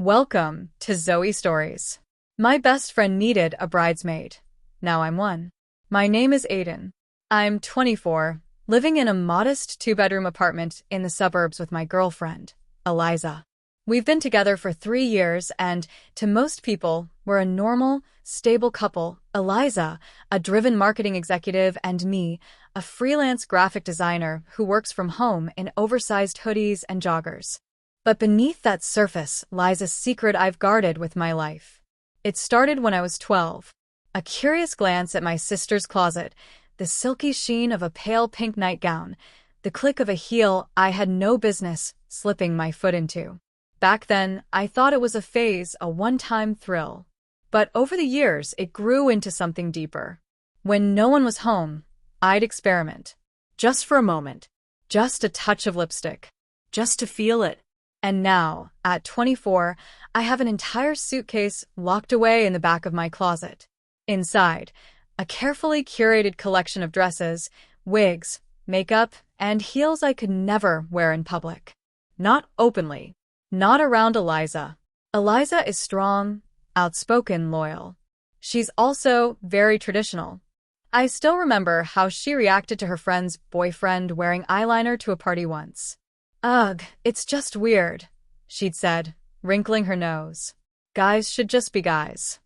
Welcome to Zoe Stories. My best friend needed a bridesmaid. Now I'm one. My name is Aiden. I'm 24, living in a modest two-bedroom apartment in the suburbs with my girlfriend, Eliza. We've been together for 3 years and, to most people, we're a normal, stable couple. Eliza, a driven marketing executive, and me, a freelance graphic designer who works from home in oversized hoodies and joggers. But beneath that surface lies a secret I've guarded with my life. It started when I was 12. A curious glance at my sister's closet, the silky sheen of a pale pink nightgown, the click of a heel I had no business slipping my foot into. Back then, I thought it was a phase, a one-time thrill. But over the years, it grew into something deeper. When no one was home, I'd experiment. Just for a moment. Just a touch of lipstick. Just to feel it. And now, at 24, I have an entire suitcase locked away in the back of my closet. Inside, a carefully curated collection of dresses, wigs, makeup, and heels I could never wear in public. Not openly. Not around Eliza. Eliza is strong, outspoken, loyal. She's also very traditional. I still remember how she reacted to her friend's boyfriend wearing eyeliner to a party once. "Ugh, it's just weird," she'd said, wrinkling her nose. "Guys should just be guys."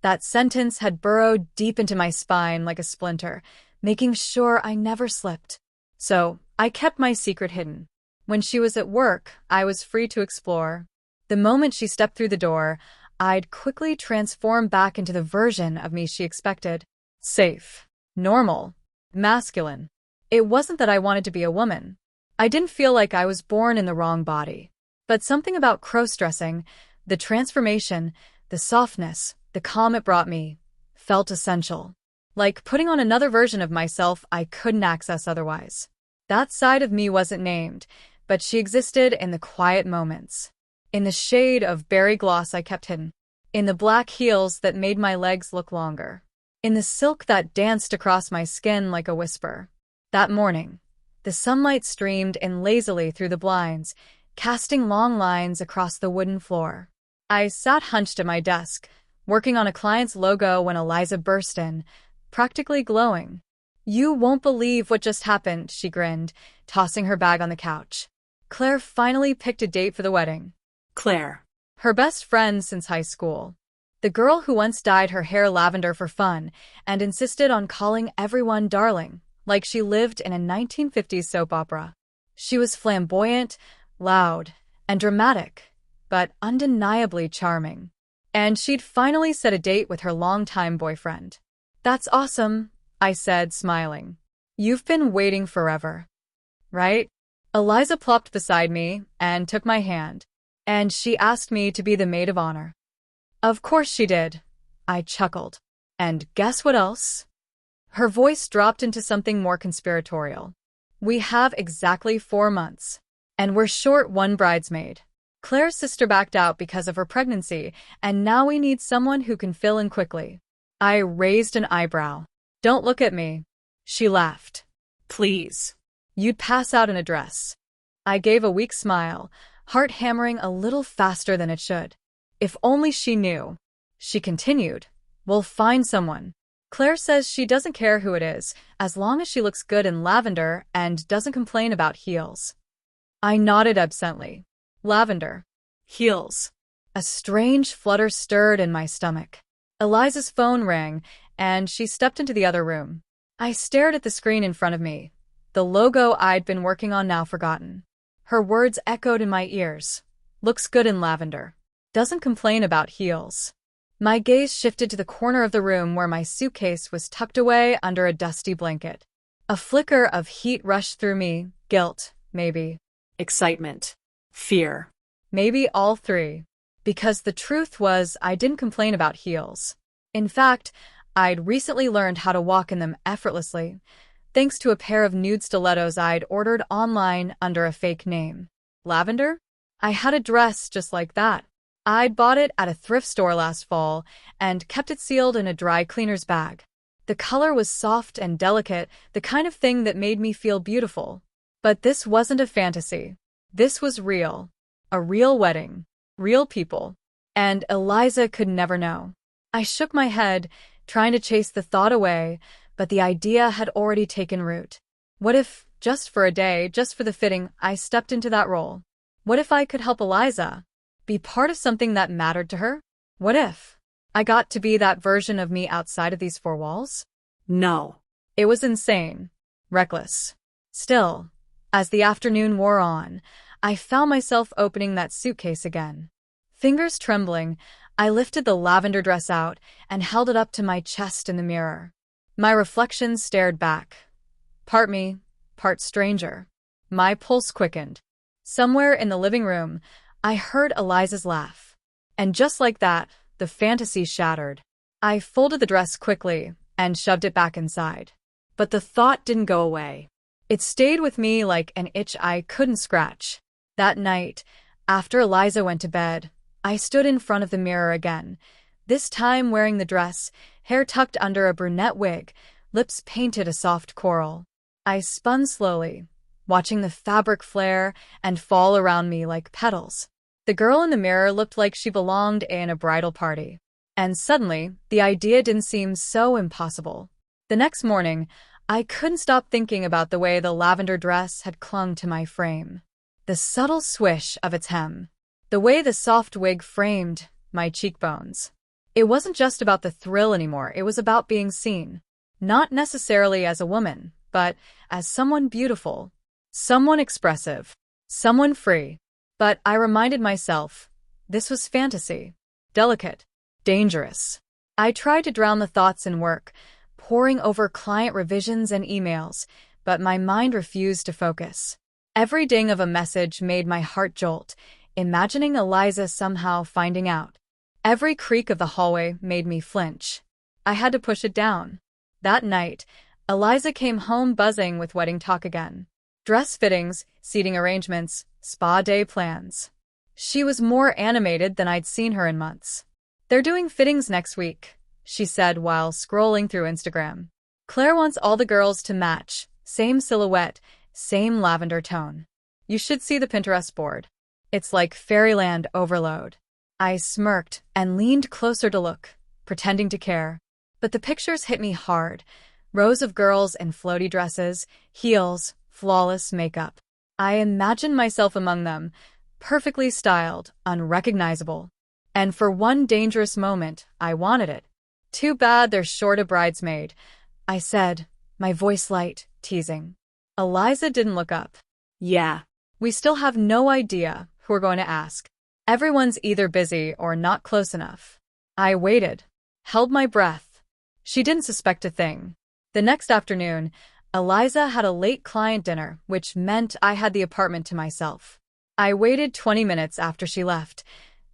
That sentence had burrowed deep into my spine like a splinter, making sure I never slipped. So, I kept my secret hidden. When she was at work, I was free to explore. The moment she stepped through the door, I'd quickly transform back into the version of me she expected. Safe, normal, masculine. It wasn't that I wanted to be a woman. I didn't feel like I was born in the wrong body. But something about crossdressing, the transformation, the softness, the calm it brought me, felt essential. Like putting on another version of myself I couldn't access otherwise. That side of me wasn't named, but she existed in the quiet moments. In the shade of berry gloss I kept hidden. In the black heels that made my legs look longer. In the silk that danced across my skin like a whisper. That morning, the sunlight streamed in lazily through the blinds, casting long lines across the wooden floor. I sat hunched at my desk, working on a client's logo when Eliza burst in, practically glowing. "You won't believe what just happened," she grinned, tossing her bag on the couch. Claire finally picked a date for the wedding. Claire. Her best friend since high school. The girl who once dyed her hair lavender for fun and insisted on calling everyone darling, like she lived in a 1950s soap opera. She was flamboyant, loud, and dramatic, but undeniably charming. And she'd finally set a date with her longtime boyfriend. "That's awesome," I said, smiling. "You've been waiting forever, right?" Eliza plopped beside me and took my hand, and she asked me to be the maid of honor. Of course she did. I chuckled. And guess what else? Her voice dropped into something more conspiratorial. "We have exactly 4 months. And we're short one bridesmaid. Claire's sister backed out because of her pregnancy, and now we need someone who can fill in quickly." I raised an eyebrow. "Don't look at me." She laughed. "Please. You'd pass out in a dress." I gave a weak smile, heart hammering a little faster than it should. If only she knew. She continued, "We'll find someone. Claire says she doesn't care who it is, as long as she looks good in lavender and doesn't complain about heels." I nodded absently. Lavender. Heels. A strange flutter stirred in my stomach. Eliza's phone rang, and she stepped into the other room. I stared at the screen in front of me, the logo I'd been working on now forgotten. Her words echoed in my ears. "Looks good in lavender. Doesn't complain about heels." My gaze shifted to the corner of the room where my suitcase was tucked away under a dusty blanket. A flicker of heat rushed through me. Guilt, maybe. Excitement. Fear. Maybe all three. Because the truth was, I didn't complain about heels. In fact, I'd recently learned how to walk in them effortlessly, thanks to a pair of nude stilettos I'd ordered online under a fake name. Lavender? I had a dress just like that. I'd bought it at a thrift store last fall and kept it sealed in a dry cleaner's bag. The color was soft and delicate, the kind of thing that made me feel beautiful. But this wasn't a fantasy. This was real. A real wedding. real people. And Eliza could never know. I shook my head, trying to chase the thought away, but the idea had already taken root. What if, just for a day, just for the fitting, I stepped into that role? What if I could help Eliza? Be part of something that mattered to her? What if I got to be that version of me outside of these four walls? No. It was insane. Reckless. Still, as the afternoon wore on, I found myself opening that suitcase again. Fingers trembling, I lifted the lavender dress out and held it up to my chest in the mirror. My reflection stared back. Part me, part stranger. My pulse quickened. Somewhere in the living room, I heard Eliza's laugh. And just like that, the fantasy shattered. I folded the dress quickly and shoved it back inside. But the thought didn't go away. It stayed with me like an itch I couldn't scratch. That night, after Eliza went to bed, I stood in front of the mirror again, this time wearing the dress, hair tucked under a brunette wig, lips painted a soft coral. I spun slowly, watching the fabric flare and fall around me like petals. The girl in the mirror looked like she belonged in a bridal party. And suddenly, the idea didn't seem so impossible. The next morning, I couldn't stop thinking about the way the lavender dress had clung to my frame. The subtle swish of its hem. The way the soft wig framed my cheekbones. It wasn't just about the thrill anymore, it was about being seen. Not necessarily as a woman, but as someone beautiful, someone expressive, someone free. But I reminded myself, this was fantasy. Delicate. Dangerous. I tried to drown the thoughts in work, poring over client revisions and emails, but my mind refused to focus. Every ding of a message made my heart jolt, imagining Eliza somehow finding out. Every creak of the hallway made me flinch. I had to push it down. That night, Eliza came home buzzing with wedding talk again. Dress fittings, seating arrangements, spa day plans. She was more animated than I'd seen her in months. "They're doing fittings next week," she said while scrolling through Instagram. "Claire wants all the girls to match, same silhouette, same lavender tone. You should see the Pinterest board. It's like fairyland overload." I smirked and leaned closer to look, pretending to care. But the pictures hit me hard. Rows of girls in floaty dresses, heels, flawless makeup. I imagined myself among them, perfectly styled, unrecognizable. And for one dangerous moment, I wanted it. "Too bad they're short a bridesmaid," I said, my voice light, teasing. Eliza didn't look up. Yeah. "We still have no idea who we're going to ask. Everyone's either busy or not close enough." I waited, held my breath. She didn't suspect a thing. The next afternoon, Eliza had a late client dinner, which meant I had the apartment to myself. I waited 20 minutes after she left,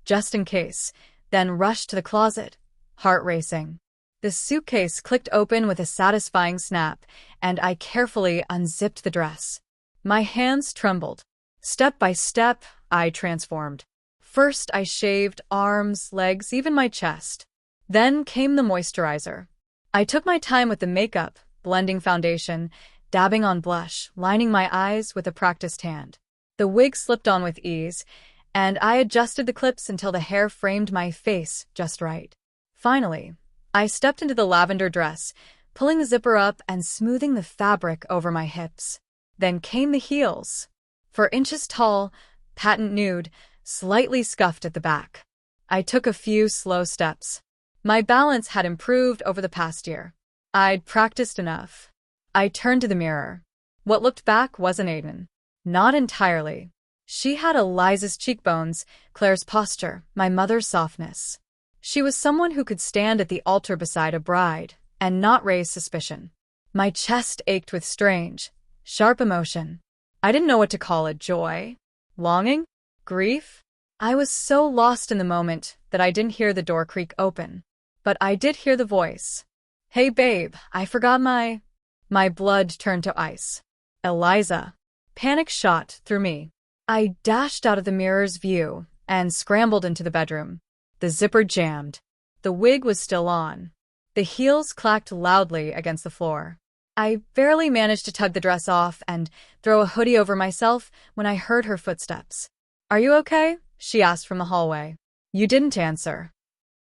just in case, then rushed to the closet, heart racing. The suitcase clicked open with a satisfying snap, and I carefully unzipped the dress. My hands trembled. Step by step, I transformed. First, I shaved arms, legs, even my chest. Then came the moisturizer. I took my time with the makeup, blending foundation, dabbing on blush, lining my eyes with a practiced hand. The wig slipped on with ease, and I adjusted the clips until the hair framed my face just right. Finally, I stepped into the lavender dress, pulling the zipper up and smoothing the fabric over my hips. Then came the heels. 4 inches tall, patent nude, slightly scuffed at the back. I took a few slow steps. My balance had improved over the past year. I'd practiced enough. I turned to the mirror. What looked back wasn't Aiden. Not entirely. She had Eliza's cheekbones, Claire's posture, my mother's softness. She was someone who could stand at the altar beside a bride and not raise suspicion. My chest ached with strange, sharp emotion. I didn't know what to call it: joy, longing, grief. I was so lost in the moment that I didn't hear the door creak open. But I did hear the voice. "Hey babe, I forgot my..." My blood turned to ice. "Eliza." Panic shot through me. I dashed out of the mirror's view and scrambled into the bedroom. The zipper jammed. The wig was still on. The heels clacked loudly against the floor. I barely managed to tug the dress off and throw a hoodie over myself when I heard her footsteps. "Are you okay?" she asked from the hallway. You didn't answer.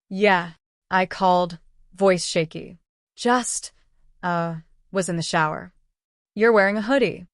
Yeah, I called, voice shaky. Just, was in the shower. You're wearing a hoodie.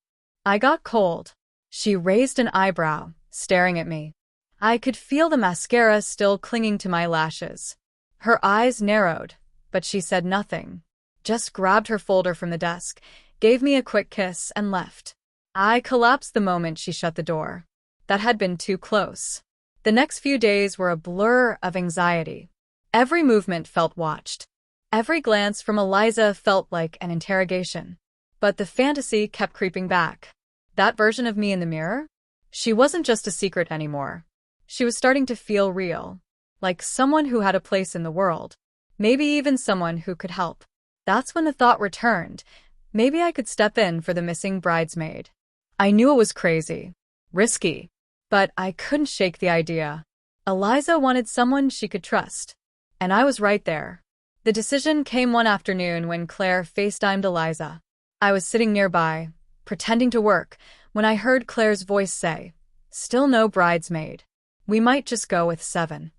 I got cold. She raised an eyebrow, staring at me. I could feel the mascara still clinging to my lashes. Her eyes narrowed, but she said nothing. Just grabbed her folder from the desk, gave me a quick kiss, and left. I collapsed the moment she shut the door. That had been too close. The next few days were a blur of anxiety. Every movement felt watched. Every glance from Eliza felt like an interrogation. But the fantasy kept creeping back. That version of me in the mirror? She wasn't just a secret anymore. She was starting to feel real. Like someone who had a place in the world. Maybe even someone who could help. That's when the thought returned. Maybe I could step in for the missing bridesmaid. I knew it was crazy. Risky. But I couldn't shake the idea. Eliza wanted someone she could trust. And I was right there. The decision came one afternoon when Claire FaceTimed Eliza. I was sitting nearby, pretending to work, when I heard Claire's voice say, "Still no bridesmaid. We might just go with 7.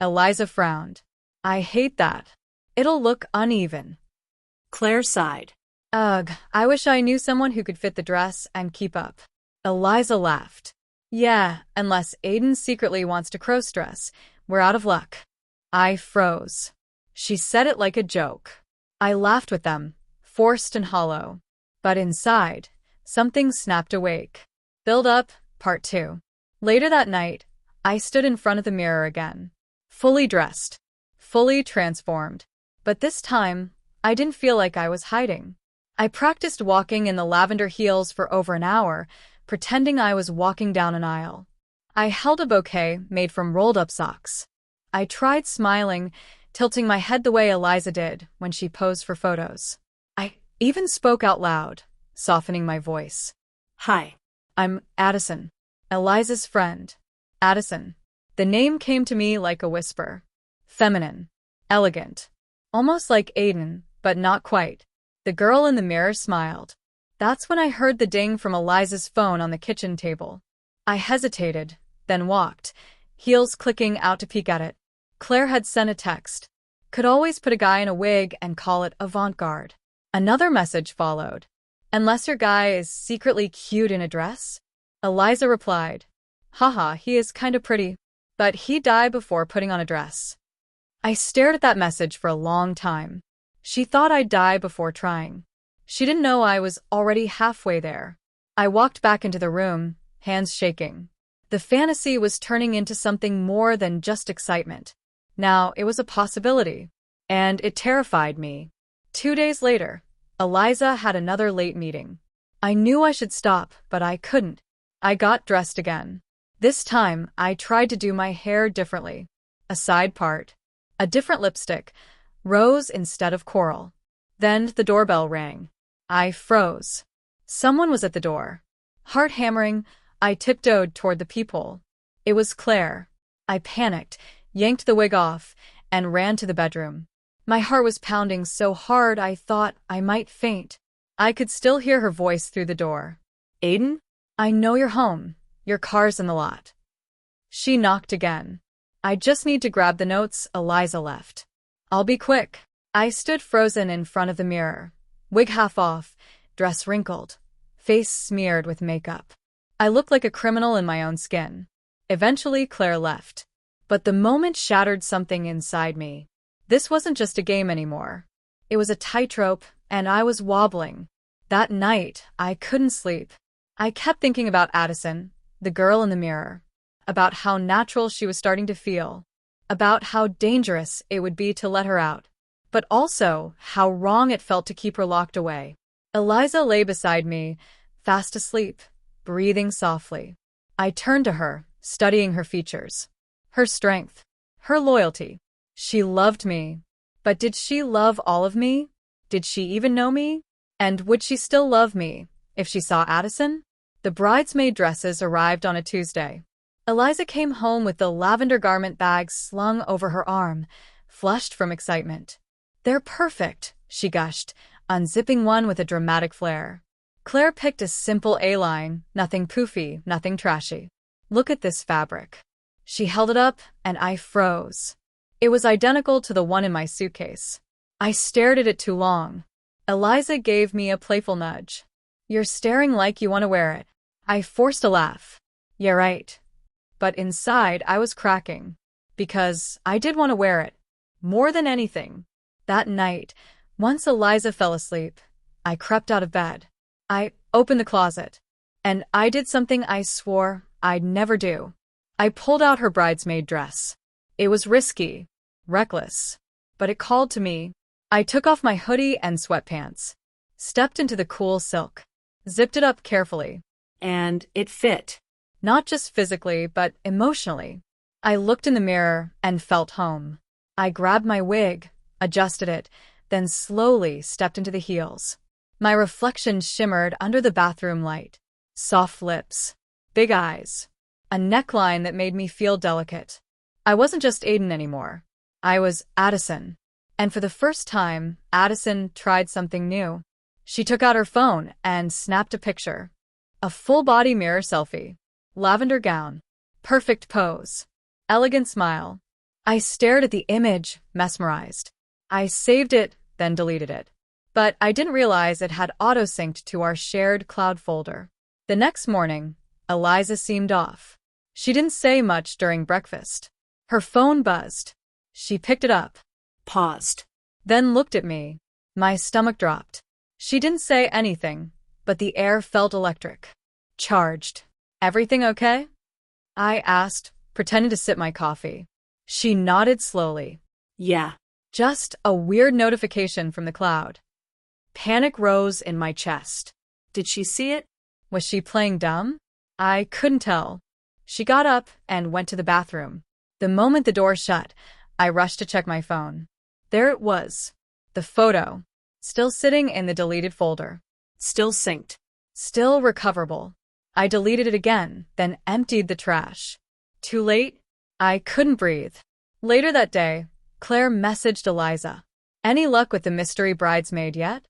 Eliza frowned. I hate that. It'll look uneven. Claire sighed. Ugh, I wish I knew someone who could fit the dress and keep up. Eliza laughed. Yeah, unless Aiden secretly wants to crossdress, we're out of luck. I froze. She said it like a joke. I laughed with them, forced and hollow. But inside, something snapped awake. Build up, part 2. Later that night, I stood in front of the mirror again. Fully dressed. Fully transformed. But this time, I didn't feel like I was hiding. I practiced walking in the lavender heels for over an hour, pretending I was walking down an aisle. I held a bouquet made from rolled-up socks. I tried smiling, tilting my head the way Eliza did when she posed for photos. I even spoke out loud, softening my voice. Hi. I'm Addison, Eliza's friend. Addison. The name came to me like a whisper. Feminine. Elegant. Almost like Aiden, but not quite. The girl in the mirror smiled. That's when I heard the ding from Eliza's phone on the kitchen table. I hesitated, then walked, heels clicking out to peek at it. Claire had sent a text. Could always put a guy in a wig and call it avant-garde. Another message followed. Unless your guy is secretly cute in a dress? Eliza replied. Haha, he is kinda pretty. But he'd die before putting on a dress. I stared at that message for a long time. She thought I'd die before trying. She didn't know I was already halfway there. I walked back into the room, hands shaking. The fantasy was turning into something more than just excitement. Now it was a possibility. And it terrified me. 2 days later, Eliza had another late meeting. I knew I should stop, but I couldn't. I got dressed again. This time, I tried to do my hair differently. A side part. A different lipstick. Rose instead of coral. Then the doorbell rang. I froze. Someone was at the door. Heart hammering, I tiptoed toward the peephole. It was Claire. I panicked, yanked the wig off, and ran to the bedroom. My heart was pounding so hard I thought I might faint. I could still hear her voice through the door. Aiden? I know you're home. Your car's in the lot. She knocked again. I just need to grab the notes Eliza left. I'll be quick. I stood frozen in front of the mirror. Wig half off, dress wrinkled, face smeared with makeup. I looked like a criminal in my own skin. Eventually, Claire left. But the moment shattered something inside me. This wasn't just a game anymore. It was a tightrope, and I was wobbling. That night, I couldn't sleep. I kept thinking about Addison, the girl in the mirror. About how natural she was starting to feel. About how dangerous it would be to let her out. But also, how wrong it felt to keep her locked away. Eliza lay beside me, fast asleep, breathing softly. I turned to her, studying her features. Her strength. Her loyalty. She loved me. But did she love all of me? Did she even know me? And would she still love me, if she saw Addison? The bridesmaid dresses arrived on a Tuesday. Eliza came home with the lavender garment bag slung over her arm, flushed from excitement. They're perfect, she gushed, unzipping one with a dramatic flair. Claire picked a simple A-line, nothing poofy, nothing trashy. Look at this fabric. She held it up, and I froze. It was identical to the one in my suitcase. I stared at it too long. Eliza gave me a playful nudge. You're staring like you want to wear it. I forced a laugh. Yeah, right. But inside, I was cracking. Because I did want to wear it. More than anything. That night, once Eliza fell asleep, I crept out of bed. I opened the closet. And I did something I swore I'd never do. I pulled out her bridesmaid dress. It was risky, reckless, but it called to me. I took off my hoodie and sweatpants, stepped into the cool silk, zipped it up carefully. And it fit. Not just physically, but emotionally. I looked in the mirror and felt home. I grabbed my wig, adjusted it, then slowly stepped into the heels. My reflection shimmered under the bathroom light. Soft lips, big eyes, a neckline that made me feel delicate. I wasn't just Aiden anymore. I was Addison. And for the first time, Addison tried something new. She took out her phone and snapped a picture. A full-body mirror selfie. Lavender gown. Perfect pose. Elegant smile. I stared at the image, mesmerized. I saved it, then deleted it. But I didn't realize it had auto-synced to our shared cloud folder. The next morning, Eliza seemed off. She didn't say much during breakfast. Her phone buzzed. She picked it up. Paused. Then looked at me. My stomach dropped. She didn't say anything, but the air felt electric. Charged. Everything okay? I asked, pretending to sip my coffee. She nodded slowly. Yeah. Just a weird notification from the cloud. Panic rose in my chest. Did she see it? Was she playing dumb? I couldn't tell. She got up and went to the bathroom. The moment the door shut, I rushed to check my phone. There it was. The photo. Still sitting in the deleted folder. Still synced. Still recoverable. I deleted it again, then emptied the trash. Too late? I couldn't breathe. Later that day, Claire messaged Eliza. Any luck with the mystery bridesmaid yet?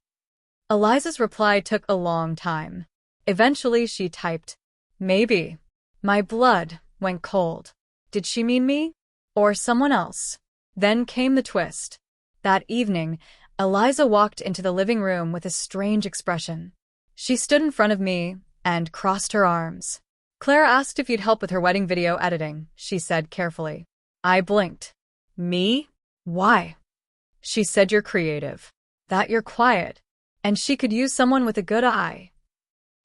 Eliza's reply took a long time. Eventually she typed, maybe. My blood went cold. Did she mean me? Or someone else? Then came the twist. That evening, Eliza walked into the living room with a strange expression. She stood in front of me and crossed her arms. Claire asked if you'd help with her wedding video editing, she said carefully. I blinked. Me? Why? She said you're creative. That you're quiet. And she could use someone with a good eye.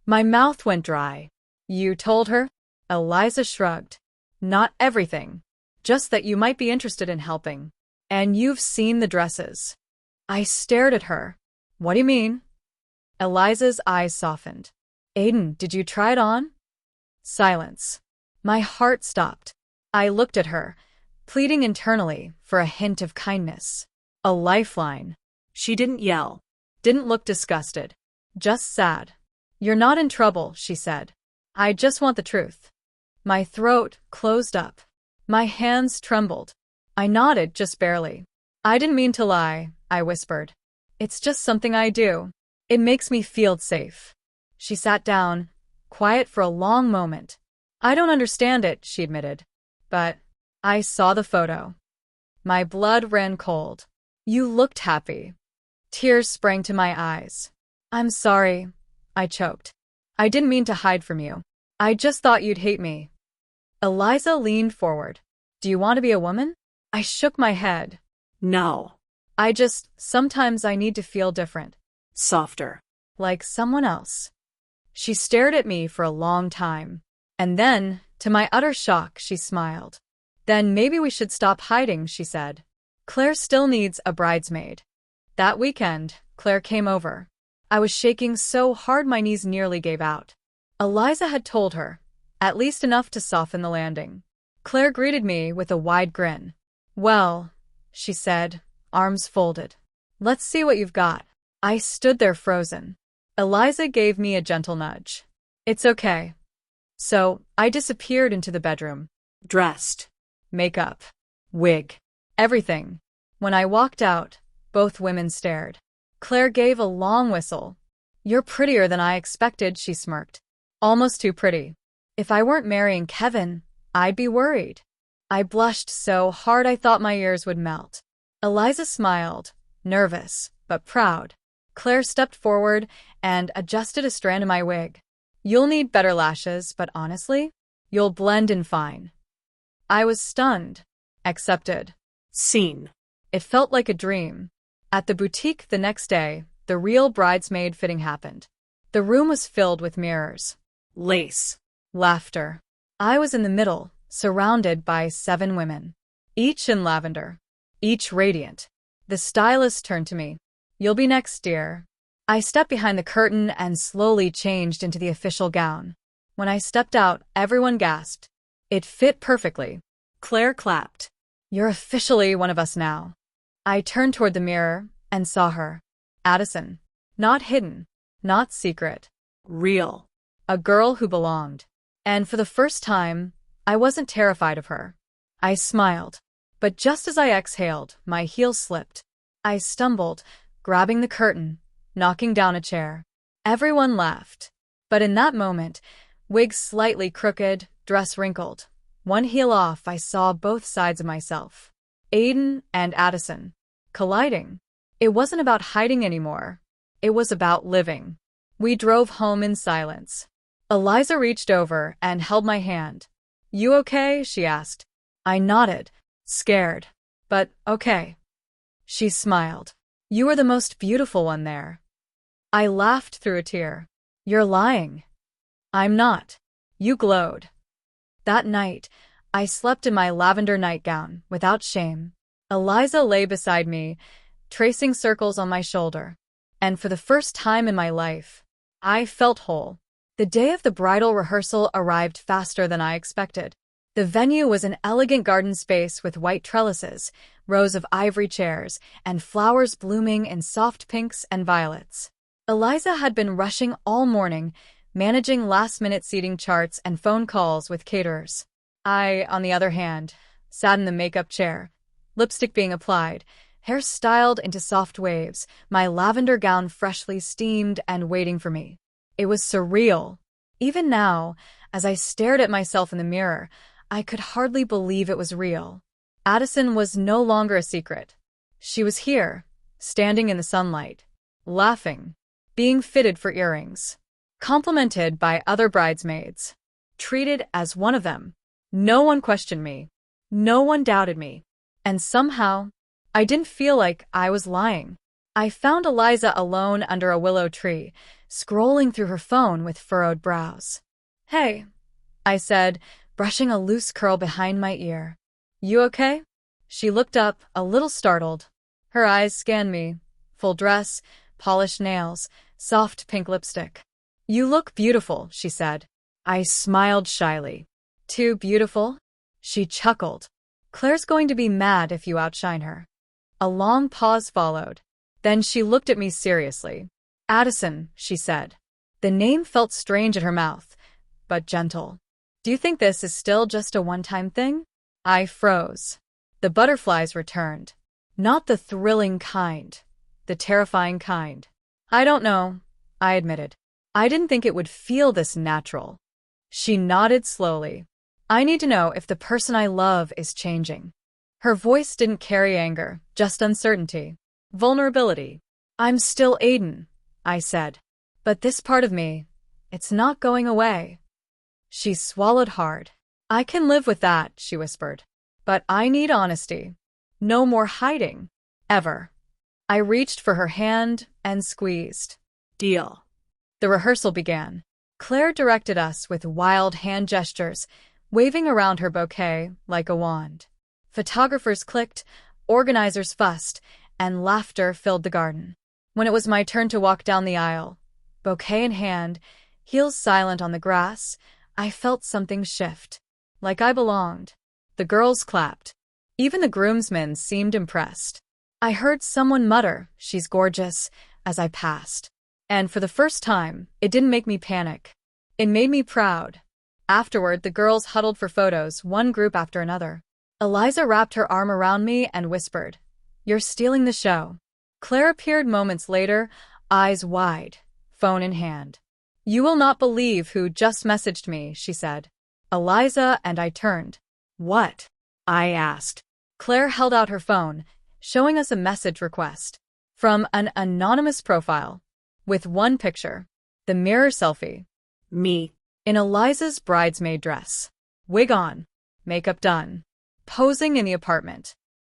My mouth went dry. You told her? Eliza shrugged. Not everything. Just that you might be interested in helping. And you've seen the dresses. I stared at her. What do you mean? Eliza's eyes softened. Aiden, did you try it on? Silence. My heart stopped. I looked at her, pleading internally for a hint of kindness. A lifeline. She didn't yell. Didn't look disgusted. Just sad. You're not in trouble, she said. I just want the truth. My throat closed up. My hands trembled. I nodded just barely. I didn't mean to lie, I whispered. It's just something I do. It makes me feel safe. She sat down, quiet for a long moment. I don't understand it, she admitted. But I saw the photo. My blood ran cold. You looked happy. Tears sprang to my eyes. I'm sorry, I choked. I didn't mean to hide from you. I just thought you'd hate me. Eliza leaned forward. Do you want to be a woman? I shook my head. No. Sometimes I need to feel different. Softer. Like someone else. She stared at me for a long time. And then, to my utter shock, she smiled. Then maybe we should stop hiding, she said. Claire still needs a bridesmaid. That weekend, Claire came over. I was shaking so hard my knees nearly gave out. Eliza had told her, at least enough to soften the landing. Claire greeted me with a wide grin. Well, she said, arms folded. Let's see what you've got. I stood there frozen. Eliza gave me a gentle nudge. It's okay. So, I disappeared into the bedroom. Dressed. Makeup. Wig. Everything. When I walked out, both women stared. Claire gave a long whistle. You're prettier than I expected, she smirked. Almost too pretty. If I weren't marrying Kevin, I'd be worried. I blushed so hard I thought my ears would melt. Eliza smiled, nervous, but proud. Claire stepped forward and adjusted a strand of my wig. You'll need better lashes, but honestly, you'll blend in fine. I was stunned. Accepted. Scene. It felt like a dream. At the boutique the next day, the real bridesmaid fitting happened. The room was filled with mirrors. Lace. Laughter. I was in the middle, surrounded by 7 women. Each in lavender. Each radiant. The stylist turned to me. You'll be next, dear. I stepped behind the curtain and slowly changed into the official gown. When I stepped out, everyone gasped. It fit perfectly. Claire clapped. You're officially one of us now. I turned toward the mirror and saw her. Addison. Not hidden. Not secret. Real. A girl who belonged. And for the first time, I wasn't terrified of her. I smiled. But just as I exhaled, my heels slipped. I stumbled, grabbing the curtain, knocking down a chair. Everyone laughed. But in that moment, wig slightly crooked, dress wrinkled. One heel off, I saw both sides of myself. Aiden and Addison. Colliding. It wasn't about hiding anymore. It was about living. We drove home in silence. Eliza reached over and held my hand. You okay? She asked. I nodded, scared. But okay. She smiled. You were the most beautiful one there. I laughed through a tear. You're lying. I'm not. You glowed. That night, I slept in my lavender nightgown, without shame. Eliza lay beside me, tracing circles on my shoulder. And for the first time in my life, I felt whole. The day of the bridal rehearsal arrived faster than I expected. The venue was an elegant garden space with white trellises, rows of ivory chairs, and flowers blooming in soft pinks and violets. Eliza had been rushing all morning, managing last-minute seating charts and phone calls with caterers. I, on the other hand, sat in the makeup chair, lipstick being applied, hair styled into soft waves, my lavender gown freshly steamed and waiting for me. It was surreal. Even now, as I stared at myself in the mirror, I could hardly believe it was real. Addison was no longer a secret. She was here, standing in the sunlight, laughing, being fitted for earrings, complimented by other bridesmaids, treated as one of them. No one questioned me. No one doubted me. And somehow, I didn't feel like I was lying. I found Eliza alone under a willow tree, scrolling through her phone with furrowed brows. Hey, I said, brushing a loose curl behind my ear. You okay? She looked up, a little startled. Her eyes scanned me. Full dress, polished nails, soft pink lipstick. You look beautiful, she said. I smiled shyly. Too beautiful? She chuckled. Claire's going to be mad if you outshine her. A long pause followed. Then she looked at me seriously. Addison, she said. The name felt strange at her mouth, but gentle. Do you think this is still just a one-time thing? I froze. The butterflies returned. Not the thrilling kind, the terrifying kind. I don't know, I admitted. I didn't think it would feel this natural. She nodded slowly. I need to know if the person I love is changing. Her voice didn't carry anger, just uncertainty. Vulnerability. I'm still Aiden, I said. But this part of me, it's not going away. She swallowed hard. I can live with that, she whispered. But I need honesty. No more hiding. Ever. I reached for her hand and squeezed. Deal. The rehearsal began. Claire directed us with wild hand gestures, waving around her bouquet like a wand. Photographers clicked, organizers fussed, and laughter filled the garden. When it was my turn to walk down the aisle, bouquet in hand, heels silent on the grass, I felt something shift. Like I belonged. The girls clapped. Even the groomsmen seemed impressed. I heard someone mutter, "She's gorgeous," as I passed. And for the first time, it didn't make me panic. It made me proud. Afterward, the girls huddled for photos, one group after another. Eliza wrapped her arm around me and whispered, "You're stealing the show." Claire appeared moments later, eyes wide, phone in hand. "You will not believe who just messaged me," she said. Eliza and I turned. What? I asked. Claire held out her phone, showing us a message request from an anonymous profile with one picture, the mirror selfie. Me. In Eliza's bridesmaid dress, wig on, makeup done, posing in the apartment.